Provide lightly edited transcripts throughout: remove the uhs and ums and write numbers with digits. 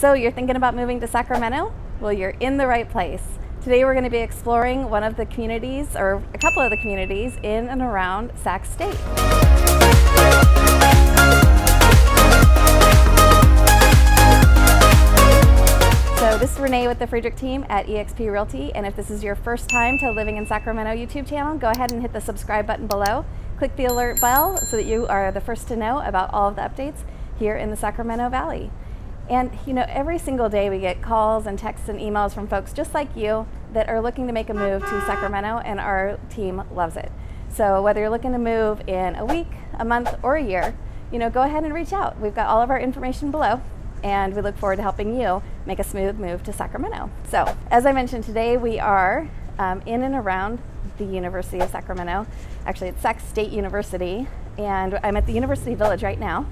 So you're thinking about moving to Sacramento? Well, you're in the right place. Today we're going to be exploring one of the communities, or a couple of the communities in and around Sac State. So this is Renee with the Friedrich team at eXp Realty, and if this is your first time to Living in Sacramento YouTube channel, go ahead and hit the subscribe button below. Click the alert bell so that you are the first to know about all of the updates here in the Sacramento Valley. And you know, every single day we get calls and texts and emails from folks just like you that are looking to make a move to Sacramento, and our team loves it. So whether you're looking to move in a week, a month, or a year, you know, go ahead and reach out. We've got all of our information below, and we look forward to helping you make a smooth move to Sacramento. So as I mentioned, today we are in and around the University of Sacramento. Actually, it's Sac State University, and I'm at the University Village right now.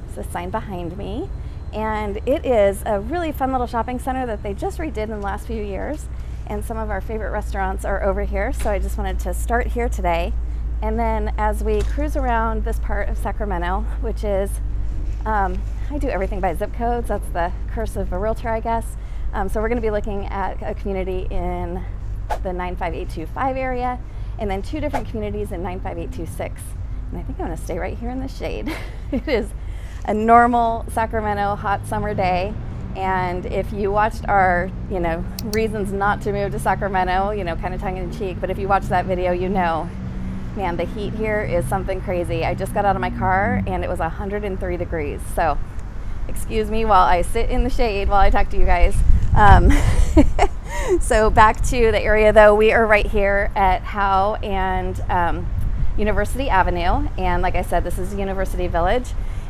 It's a sign behind me. And it is a really fun little shopping center that they just redid in the last few years. And some of our favorite restaurants are over here. So I just wanted to start here today. And then as we cruise around this part of Sacramento, which is, I do everything by zip codes. That's the curse of a realtor, I guess. So we're going to be looking at a community in the 95825 area, and then two different communities in 95826. And I think I'm going to stay right here in the shade. It is a normal Sacramento hot summer day, and if you watched our, you know, reasons not to move to Sacramento, you know, kind of tongue in cheek, but if you watched that video, you know, man, the heat here is something crazy. I just got out of my car and it was 103 degrees. So excuse me while I sit in the shade while I talk to you guys. So back to the area though, we are right here at Howe and University Avenue, and like I said, this is University Village.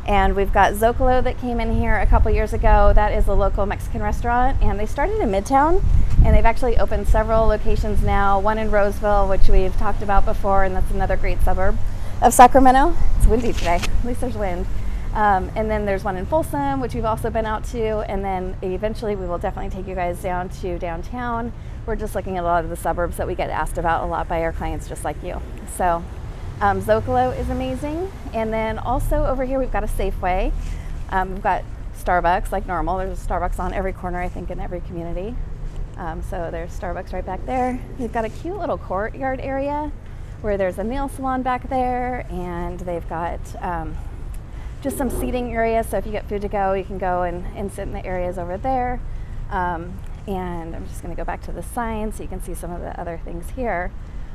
And we've got Zocalo that came in here a couple years ago. That is a local Mexican restaurant, and they started in Midtown, and they've actually opened several locations now, one in Roseville, which we've talked about before, and that's another great suburb of Sacramento. It's windy today, at least there's wind. And then there's one in Folsom, which we've also been out to, and then eventually we will definitely take you guys down to downtown. We're just looking at a lot of the suburbs that we get asked about a lot by our clients just like you. So Zocalo is amazing. And then also over here we've got a Safeway. We've got Starbucks like normal. There's a Starbucks on every corner, I think, in every community. So there's Starbucks right back there. We've got a cute little courtyard area where there's a nail salon back there, and they've got just some seating areas. So if you get food to go, you can go and sit in the areas over there. And I'm just gonna go back to the sign so you can see some of the other things here.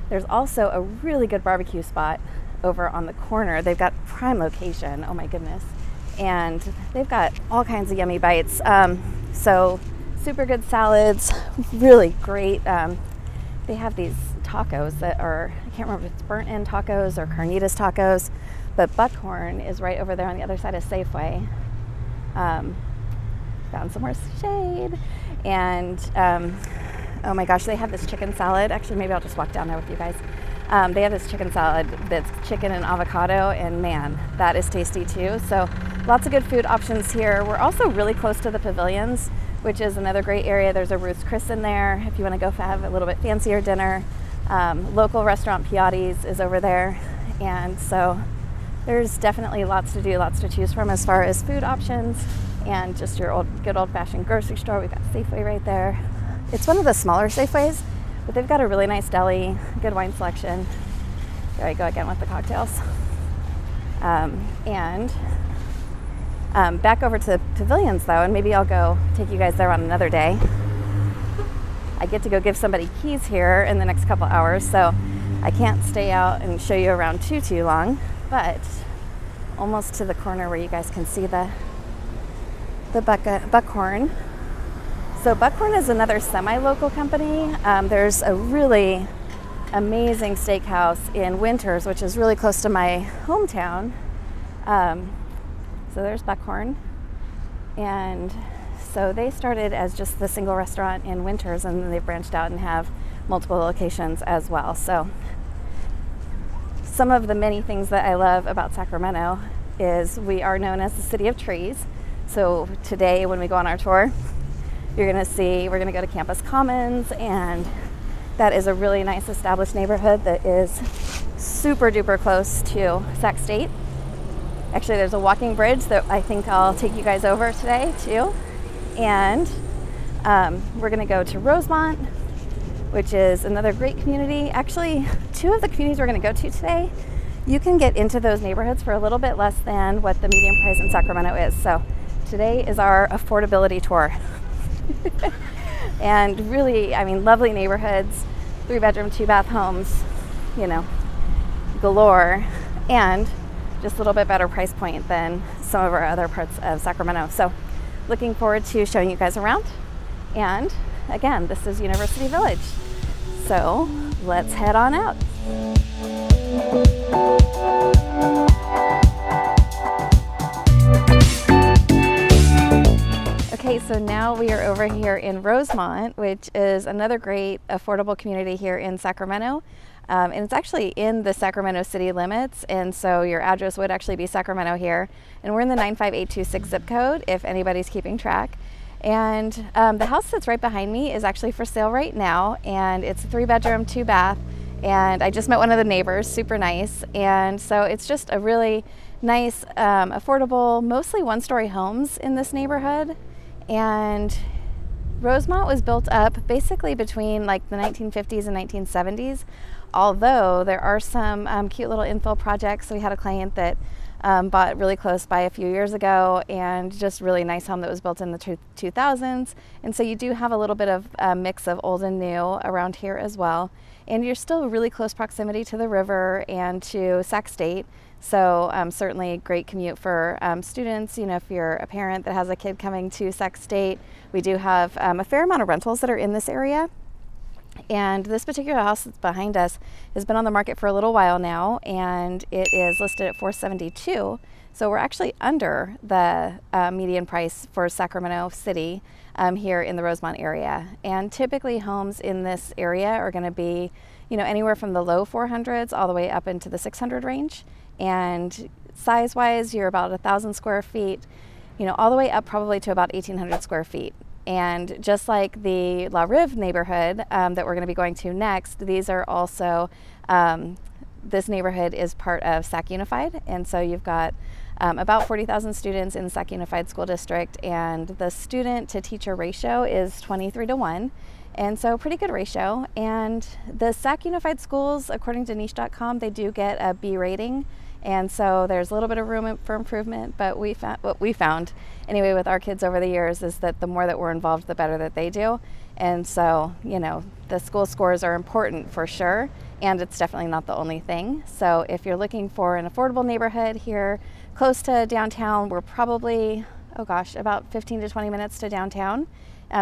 There's also a really good barbecue spot over on the corner. They've got prime location, oh my goodness. And they've got all kinds of yummy bites. So super good salads, really great. They have these tacos that are, I can't remember if it's burnt end tacos or carnitas tacos, but Buckhorn is right over there on the other side of Safeway. Found some more shade. And oh my gosh, they have this chicken salad. Actually, maybe I'll just walk down there with you guys. They have this chicken salad that's chicken and avocado, and man, that is tasty too. So lots of good food options here. We're also really close to the pavilions, which is another great area. There's a Ruth's Chris in there if you want to go have a little bit fancier dinner. Local restaurant Piatti's is over there. And so there's definitely lots to do, lots to choose from as far as food options, and just your good old-fashioned grocery store. We've got Safeway right there. It's one of the smaller Safeways, but they've got a really nice deli, good wine selection. There I go again with the cocktails. Back over to the pavilions though, and maybe I'll go take you guys there on another day. I get to go give somebody keys here in the next couple hours, so I can't stay out and show you around too long, but almost to the corner where you guys can see the Buckhorn. So Buckhorn is another semi-local company. There's a really amazing steakhouse in Winters, which is really close to my hometown. So there's Buckhorn. And so they started as just the single restaurant in Winters, and then they branched out and have multiple locations as well. So some of the many things that I love about Sacramento is we are known as the city of trees. So today when we go on our tour, you're gonna see, we're gonna go to Campus Commons, and that is a really nice established neighborhood that is super duper close to Sac State. Actually, there's a walking bridge that I think I'll take you guys over today too. And we're going to go to Rosemont, which is another great community. Actually, two of the communities we're going to go to today, you can get into those neighborhoods for a little bit less than what the median price in Sacramento is. So today is our affordability tour. And really, I mean, lovely neighborhoods, 3-bedroom, 2-bath homes, you know, galore, and just a little bit better price point than some of our other parts of Sacramento. So looking forward to showing you guys around. And again, this is University Village. So let's head on out. Okay, so now we are over here in Rosemont, which is another great affordable community here in Sacramento. And it's actually in the Sacramento city limits, and so your address would actually be Sacramento here. And we're in the 95826 zip code, if anybody's keeping track. And the house that's right behind me is actually for sale right now, and it's a 3-bedroom, 2-bath. And I just met one of the neighbors, super nice. And so it's just a really nice, affordable, mostly 1-story homes in this neighborhood. And Rosemont was built up basically between like the 1950s and 1970s, although there are some cute little infill projects. So we had a client that bought really close by a few years ago, and just really nice home that was built in the 2000s. And so you do have a little bit of a mix of old and new around here as well. And you're still really close proximity to the river and to Sac State. So certainly great commute for students. You know, if you're a parent that has a kid coming to Sac State, we do have a fair amount of rentals that are in this area. And this particular house that's behind us has been on the market for a little while now, and it is listed at $472,000. So we're actually under the median price for Sacramento City here in the Rosemont area. And typically homes in this area are going to be, you know, anywhere from the low 400s all the way up into the 600 range. And size-wise, you're about 1,000 square feet, you know, all the way up probably to about 1,800 square feet. And just like the La Rive neighborhood that we're going to be going to next, these are also, this neighborhood is part of Sac Unified. And so you've got about 40,000 students in the Sac Unified School District, and the student to teacher ratio is 23:1. And so pretty good ratio. And the Sac Unified Schools, according to niche.com, they do get a B rating. And so there's a little bit of room for improvement, but what we found anyway with our kids over the years is that the more that we're involved, the better that they do. And so, you know, the school scores are important for sure, and it's definitely not the only thing. So if you're looking for an affordable neighborhood here close to downtown, we're probably, oh gosh, about 15 to 20 minutes to downtown,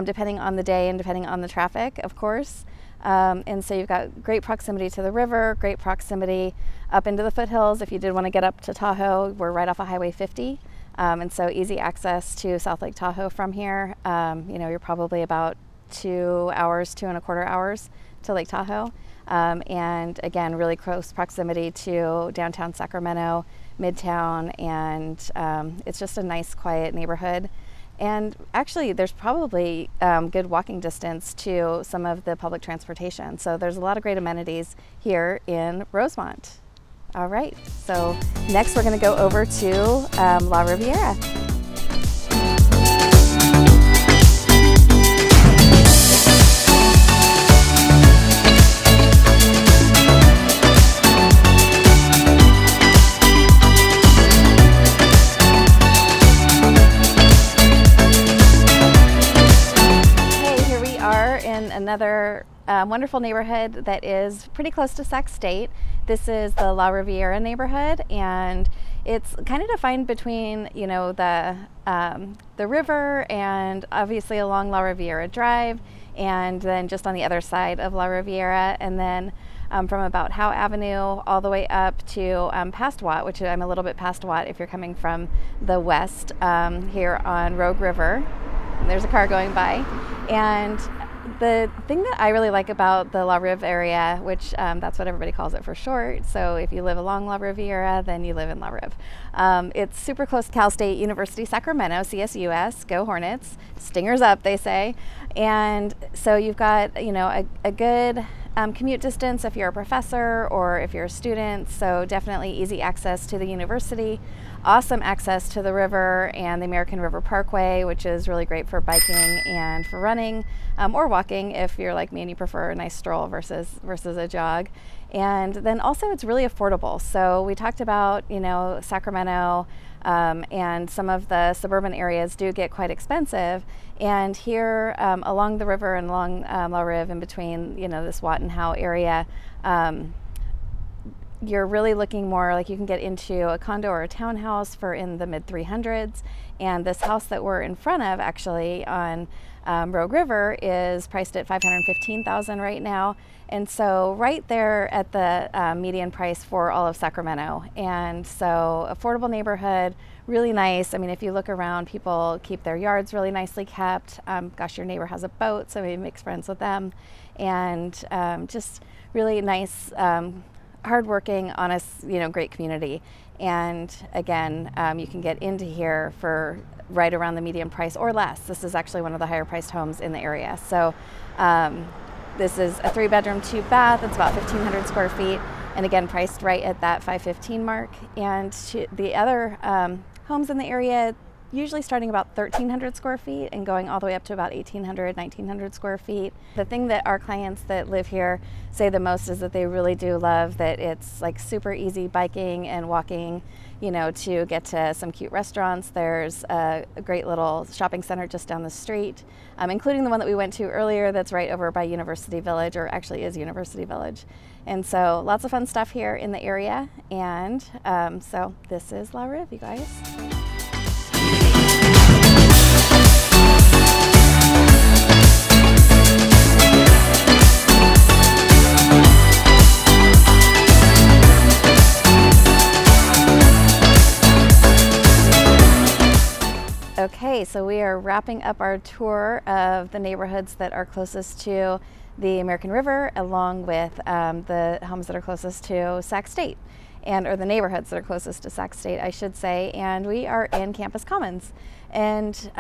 depending on the day and depending on the traffic, of course. And so you've got great proximity to the river, great proximity up into the foothills. If you did want to get up to Tahoe, we're right off of Highway 50. And so easy access to South Lake Tahoe from here. You know, you're probably about 2 hours, 2.25 hours to Lake Tahoe. And again, really close proximity to downtown Sacramento, Midtown, and it's just a nice, quiet neighborhood. And actually, there's probably good walking distance to some of the public transportation. So there's a lot of great amenities here in Rosemont. All right, so next we're going to go over to La Riviera. Another wonderful neighborhood that is pretty close to Sac State. This is the La Riviera neighborhood, and it's kind of defined between, you know, the river and obviously along La Riviera Drive, and then just on the other side of La Riviera, and then from about Howe Avenue all the way up to past Watt, which I'm a little bit past Watt if you're coming from the west here on Rogue River. And there's a car going by. And the thing that I really like about the La Rive area, which that's what everybody calls it for short, so if you live along La Riviera, then you live in La Rive. It's super close to Cal State University Sacramento, CSUS, go Hornets, stingers up, they say. And so you've got, you know, a good commute distance if you're a professor or if you're a student, so definitely easy access to the university. awesome access to the river and the American River Parkway, which is really great for biking and for running, or walking if you're like me and you prefer a nice stroll versus a jog. And then also it's really affordable. So we talked about, you know, Sacramento and some of the suburban areas do get quite expensive. And here along the river and along La Rive, in between, you know, this Wat and Howe area, you're really looking more like you can get into a condo or a townhouse for in the mid 300s. And this house that we're in front of actually on Rogue River is priced at $515,000 right now. And so right there at the median price for all of Sacramento. And so affordable neighborhood, really nice. I mean, if you look around, people keep their yards really nicely kept. Gosh, your neighbor has a boat, so maybe makes friends with them. And just really nice, hardworking, honest, you know, great community. And again, you can get into here for right around the median price or less. This is actually one of the higher priced homes in the area. So this is a 3-bedroom, 2-bath. It's about 1,500 square feet. And again, priced right at that $515,000 mark. And the other homes in the area, usually starting about 1,300 square feet and going all the way up to about 1,800, 1,900 square feet. The thing that our clients that live here say the most is that they really do love that it's like super easy biking and walking, you know, to get to some cute restaurants. There's a great little shopping center just down the street, including the one that we went to earlier that's right over by University Village, or actually is University Village. And so lots of fun stuff here in the area. And so this is La Rive, you guys. Okay, so we are wrapping up our tour of the neighborhoods that are closest to the American River, along with the homes that are closest to Sac State, or the neighborhoods that are closest to Sac State, I should say. And we are in Campus Commons. And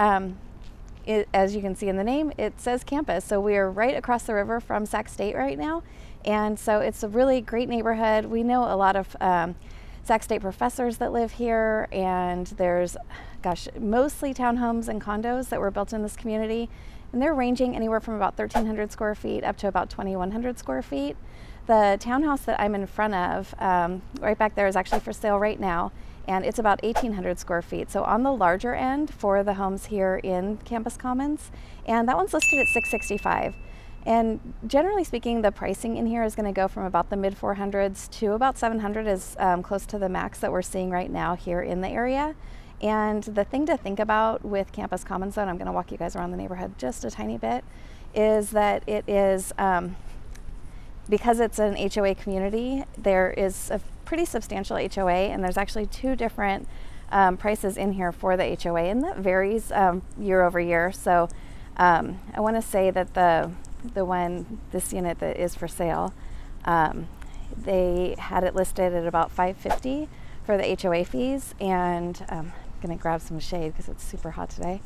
as you can see in the name, it says campus. So we are right across the river from Sac State right now. And so it's a really great neighborhood. We know a lot of Sac State professors that live here, and there's, gosh, mostly townhomes and condos that were built in this community, and they're ranging anywhere from about 1,300 square feet up to about 2,100 square feet. The townhouse that I'm in front of, right back there, is actually for sale right now, and it's about 1,800 square feet, so on the larger end for the homes here in Campus Commons, and that one's listed at $665,000. And generally speaking, the pricing in here is going to go from about the mid 400s to about 700, is close to the max that we're seeing right now here in the area. And the thing to think about with Campus Commons, though, and I'm going to walk you guys around the neighborhood just a tiny bit, is that it is, because it's an HOA community, there is a pretty substantial HOA, and there's actually 2 different prices in here for the HOA, and that varies year over year. So I want to say that this unit that is for sale, they had it listed at about $550 for the HOA fees, and I'm gonna grab some shade because it's super hot today.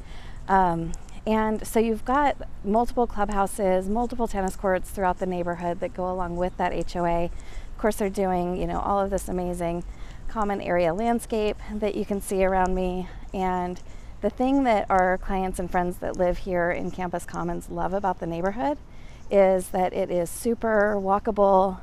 And so you've got multiple clubhouses, multiple tennis courts throughout the neighborhood that go along with that HOA. Of course, they're doing, you know, all of this amazing common area landscape that you can see around me. And the thing that our clients and friends that live here in Campus Commons love about the neighborhood is that it is super walkable.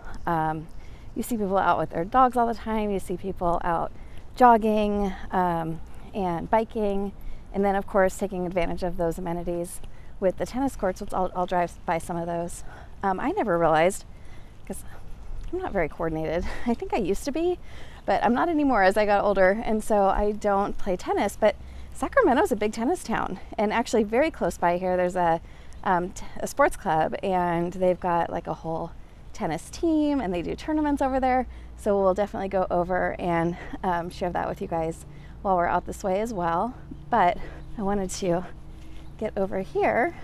You see people out with their dogs all the time. You see people out jogging and biking, and then of course taking advantage of those amenities with the tennis courts, which I'll drive by some of those. I never realized, because I'm not very coordinated. I think I used to be, but I'm not anymore as I got older, and so I don't play tennis. But Sacramento is a big tennis town, and actually very close by here there's a sports club, and they've got like a whole tennis team, and they do tournaments over there. So we'll definitely go over and share that with you guys while we're out this way as well. But I wanted to get over here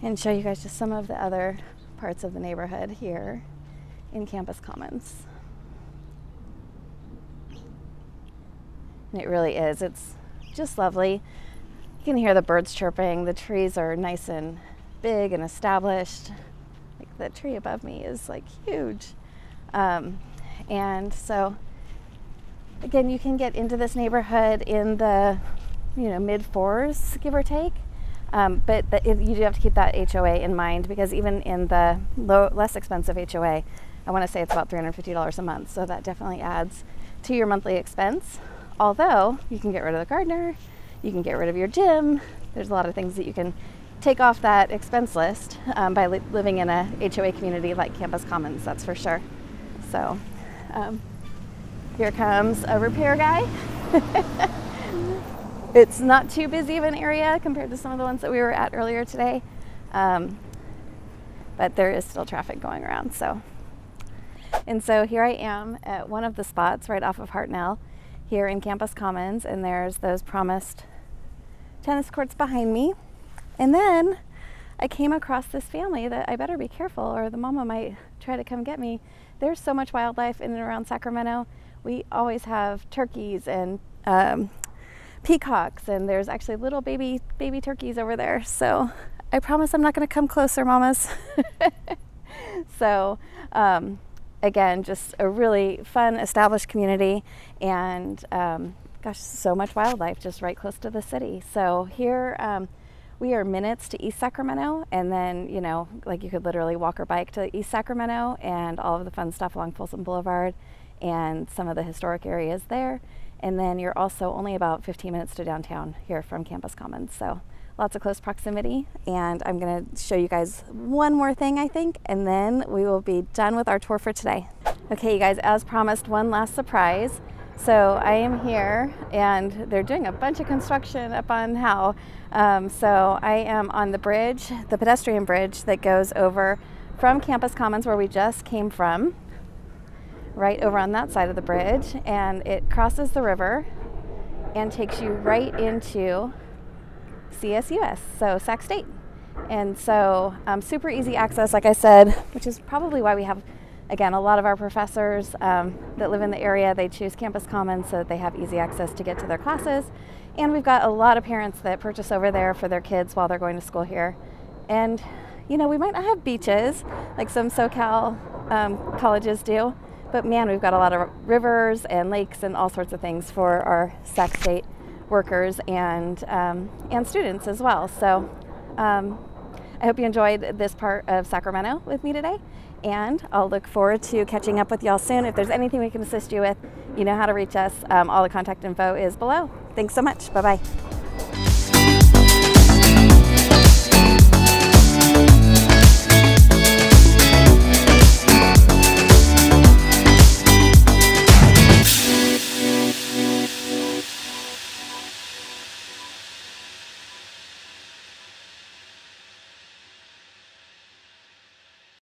and show you guys just some of the other parts of the neighborhood here in Campus Commons. And it really is. It's just lovely. You can hear the birds chirping. The trees are nice and big and established. Like the tree above me is like huge. And so Again, you can get into this neighborhood in the mid-4s, give or take. But you do have to keep that HOA in mind, because even in the less expensive HOA, I want to say it's about $350 a month. So that definitely adds to your monthly expense. Although you can get rid of the gardener, you can get rid of your gym. There's a lot of things that you can take off that expense list by living in a HOA community like Campus Commons, that's for sure. So here comes a repair guy. It's not too busy of an area compared to some of the ones that we were at earlier today, but there is still traffic going around. And so here I am at one of the spots right off of Hartnell here in Campus Commons, and there's those promised tennis courts behind me. And then I came across this family that I better be careful or the mama might try to come get me. There's so much wildlife in and around Sacramento. We always have turkeys and peacocks, and there's actually little baby turkeys over there. So I promise I'm not going to come closer, mamas. So again, just a really fun established community, and gosh, so much wildlife just right close to the city. So here we are minutes to East Sacramento, and then like you could literally walk or bike to East Sacramento and all of the fun stuff along Folsom Boulevard and some of the historic areas there. And then you're also only about 15 minutes to downtown here from Campus Commons. So lots of close proximity. And I'm going to show you guys one more thing, I think, and then we will be done with our tour for today. Okay, you guys, as promised, one last surprise. So I am here, and they're doing a bunch of construction up on Howe. So I am on the bridge, the pedestrian bridge that goes over from Campus Commons, where we just came from, right over on that side of the bridge, and it crosses the river and takes you right into CSUS, so Sac State. And so super easy access, like I said, which is probably why we have, again, a lot of our professors that live in the area, they choose Campus Commons so that they have easy access to get to their classes. And we've got a lot of parents that purchase over there for their kids while they're going to school here. And we might not have beaches like some SoCal colleges do, but man, we've got a lot of rivers and lakes and all sorts of things for our Sac State workers and students as well. So I hope you enjoyed this part of Sacramento with me today, and I'll look forward to catching up with y'all soon. If there's anything we can assist you with, you know how to reach us. All the contact info is below. Thanks so much. Bye-bye.